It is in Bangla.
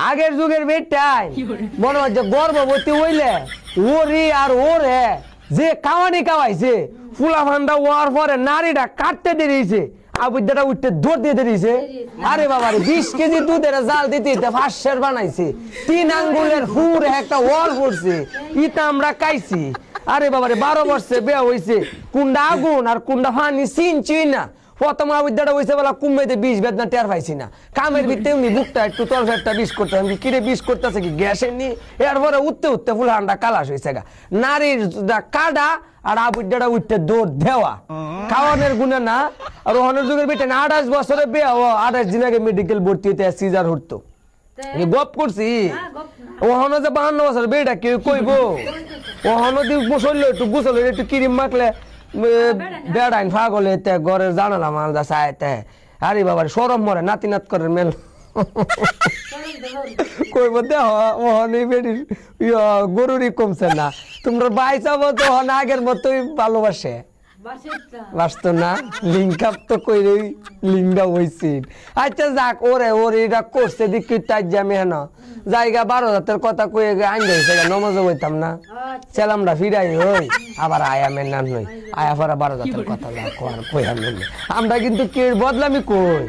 আগের যুগের বেটাই মনে হচ্ছে গর্ভবতী হইলে ওরি আর ওরে যে কাওয়ানি কাওয়াইছে ফুলা ফান্ডা ওয়ার পরে নারীটা কাটতে দিয়েছে আবুদাটা উঠতে দৌড় দিয়ে দিয়েছে। আরে বাবা রে 20 কেজি দুধের জাল দিতে 5 বানাইছে 3 আঙ্গুলের ফুর একটা ওয়াল পড়ছে ইটা আমরা খাইছি। আরে বাবা রে 12 বছরে বিয়ে হইছে কুন্ডা আগুন আর কুন্ডা পানি চিনছি না। প্রথম আবুদাটা হইছে বলা কুম্বাইতে 20 বেদনা টের পাইছি না কামের ভিতরে উনি বুকটা একটু তরফেরটা 20 করতে আমি কিরে 20 করতেছে কি গ্যাসের নি এরপরে উঠতে উঠতে ফুলহান্ডা কালাস হইছে গা নারীর কাডা আর আবুদাটা উঠতে দৌড় দেওয়া খাওয়ানোর গুণে না। আর ওখানের যুগের বেটে 28 বছরে বিয়ে 28 দিন আগে মেডিকেল ভর্তি হইতে সিজার হতো গপ করছি। ওখানে যে 52 বছর বেটা কেউ কইব ওখানে দি মুসল্ল একটু গুছল একটু ক্রিম মাখলে বেড়াইন ফাগলে ঘরের জানালা মালদা চাইতে। আরে বাবা সরম মরে নাতি নাত করে মেল কইব দেহ ওখানে বেটি গরুরই কমছে না তোমরা বাইসাবো তো আগের মতোই ভালোবাসে বাসতো না লিঙ্ক আপ তো কইরে লিঙ্গা হইছি। আচ্ছা যাক ওরে ওরে এটা করছে দেখি তাই আমি হেন জায়গা 12,000 কথা কয়ে আইন যাইছে নমাজ হইতাম না চালামটা ফিরাই হই আবার আয়া মেন নই আয়া পরে 12,000 কথা যা কই আমরা কিন্তু কে বদলামি কই।